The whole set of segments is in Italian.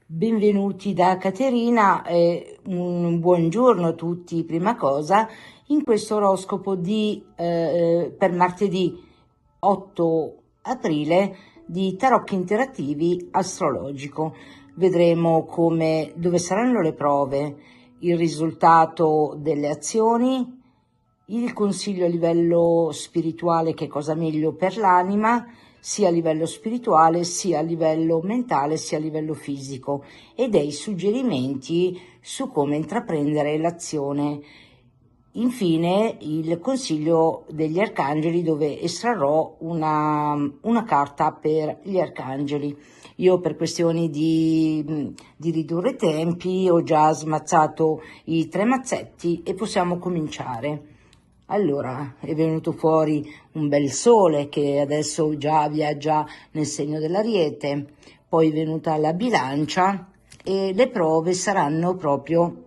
Benvenuti da Caterina e un buongiorno a tutti, prima cosa, in questo oroscopo per martedì 8 aprile di Tarocchi Interattivi Astrologico. Vedremo dove saranno le prove, il risultato delle azioni, il consiglio a livello spirituale, che cosa meglio per l'anima, sia a livello spirituale, sia a livello mentale, sia a livello fisico, e dei suggerimenti su come intraprendere l'azione. Infine il consiglio degli arcangeli, dove estrarrò una carta per gli arcangeli. Io, per questioni di ridurre i tempi, ho già smazzato i 3 mazzetti e possiamo cominciare. Allora, è venuto fuori un bel sole che adesso già viaggia nel segno dell'Ariete, poi è venuta la bilancia e le prove saranno proprio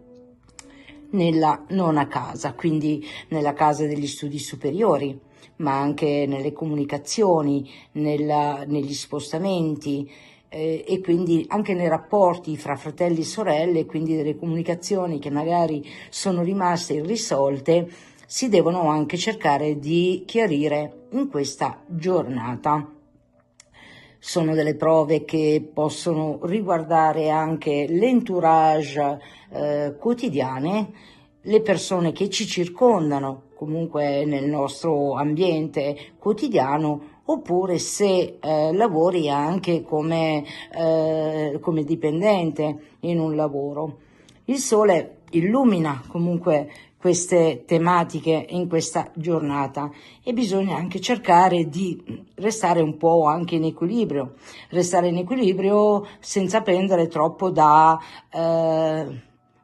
nella nona casa, quindi nella casa degli studi superiori, ma anche nelle comunicazioni, negli spostamenti, e quindi anche nei rapporti fra fratelli e sorelle, quindi delle comunicazioni che magari sono rimaste irrisolte, si devono anche cercare di chiarire in questa giornata. Sono delle prove che possono riguardare anche l'entourage quotidiane, le persone che ci circondano comunque nel nostro ambiente quotidiano, oppure se lavori anche come dipendente in un lavoro. Il sole illumina comunque queste tematiche in questa giornata e bisogna anche cercare di restare un po' anche in equilibrio, senza pendere troppo da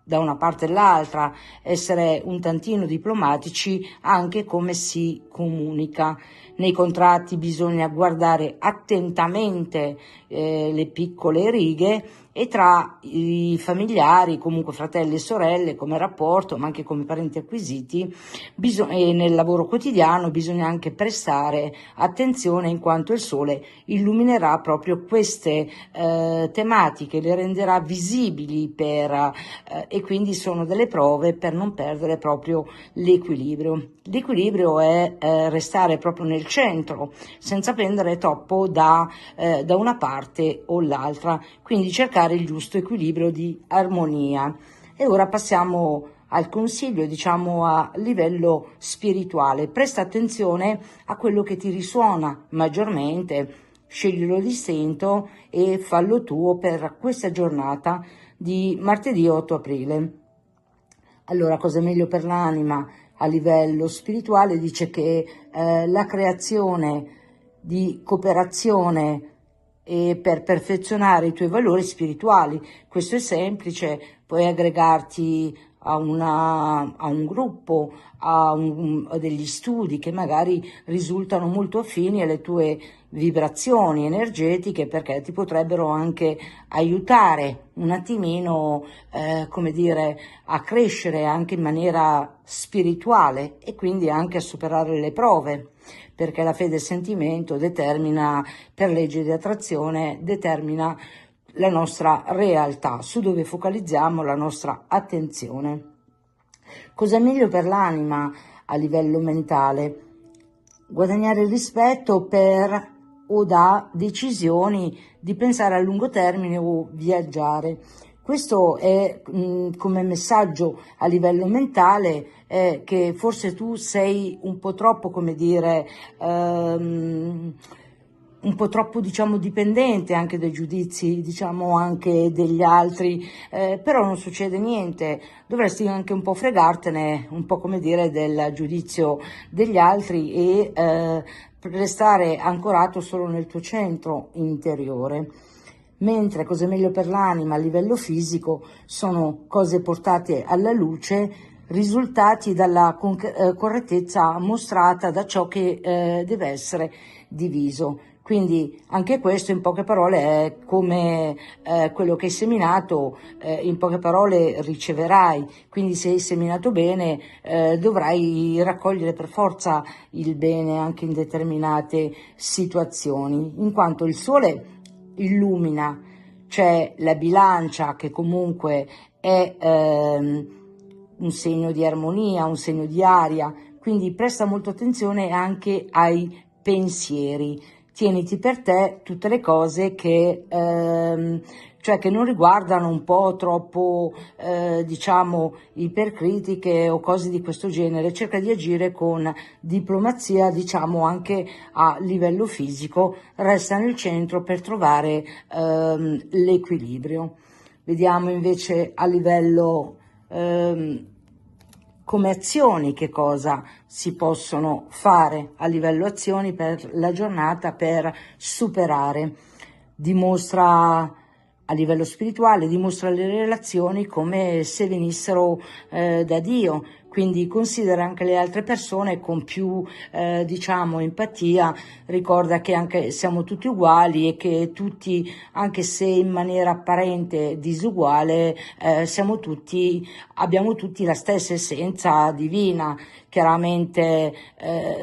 una parte all'altra, essere un tantino diplomatici anche come si comunica. Nei contratti bisogna guardare attentamente le piccole righe, e tra i familiari, comunque fratelli e sorelle, come rapporto, ma anche come parenti acquisiti, e nel lavoro quotidiano bisogna anche prestare attenzione, in quanto il sole illuminerà proprio queste tematiche, le renderà visibili e quindi sono delle prove per non perdere proprio l'equilibrio. L'equilibrio è restare proprio nel centro, senza pendere troppo da una parte o l'altra, quindi cercare il giusto equilibrio di armonia. E ora passiamo al consiglio, diciamo, a livello spirituale. Presta attenzione a quello che ti risuona maggiormente, sceglilo distinto e fallo tuo per questa giornata di martedì 8 aprile. Allora, cosa è meglio per l'anima? A livello spirituale dice che la creazione di cooperazione e per perfezionare i tuoi valori spirituali. Questo è semplice, puoi aggregarti a un gruppo, a degli studi che magari risultano molto affini alle tue vibrazioni energetiche, perché ti potrebbero anche aiutare un attimino, a crescere anche in maniera spirituale e quindi anche a superare le prove, perché la fede e il sentimento determina, per legge di attrazione, determina la nostra realtà, su dove focalizziamo la nostra attenzione. Cosa è meglio per l'anima a livello mentale? Guadagnare il rispetto per o da decisioni di pensare a lungo termine o viaggiare. Questo è come messaggio a livello mentale, che forse tu sei un po' troppo, un po' troppo, diciamo, dipendente anche dai giudizi, diciamo, anche degli altri, però non succede niente. Dovresti anche un po' fregartene, un po' del giudizio degli altri, e restare ancorato solo nel tuo centro interiore. Mentre cosa è meglio per l'anima a livello fisico sono cose portate alla luce, risultati dalla correttezza mostrata da ciò che deve essere diviso. Quindi anche questo, in poche parole, è come quello che hai seminato, in poche parole riceverai. Quindi se hai seminato bene, dovrai raccogliere per forza il bene anche in determinate situazioni, in quanto il sole illumina, c'è la bilancia che comunque è un segno di armonia, un segno di aria, quindi presta molto attenzione anche ai pensieri. Tieniti per te tutte le cose cioè che non riguardano un po' troppo, diciamo, ipercritiche o cose di questo genere. Cerca di agire con diplomazia, diciamo, anche a livello fisico. Resta nel centro per trovare l'equilibrio. Vediamo invece a livello come azioni che cosa si possono fare a livello azioni per la giornata per superare. Dimostra a livello spirituale, dimostra le relazioni come se venissero da Dio, quindi considera anche le altre persone con più diciamo empatia, ricorda che anche siamo tutti uguali e che tutti, anche se in maniera apparente disuguale, abbiamo tutti la stessa essenza divina. Chiaramente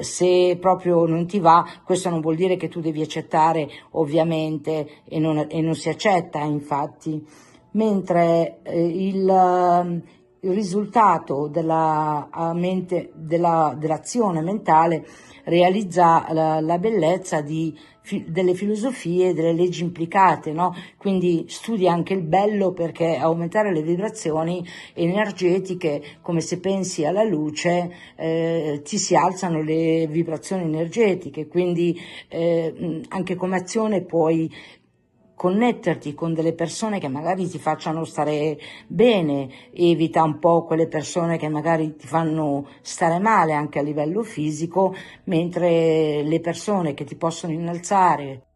se proprio non ti va, questo non vuol dire che tu devi accettare ovviamente e non si accetta infatti, mentre il risultato dell'azione mentale realizza la bellezza delle filosofie e delle leggi implicate, no? Quindi studia anche il bello, perché aumentare le vibrazioni energetiche, come se pensi alla luce, ti si alzano le vibrazioni energetiche, quindi anche come azione puoi connetterti con delle persone che magari ti facciano stare bene, evita un po' quelle persone che magari ti fanno stare male anche a livello fisico, mentre le persone che ti possono innalzare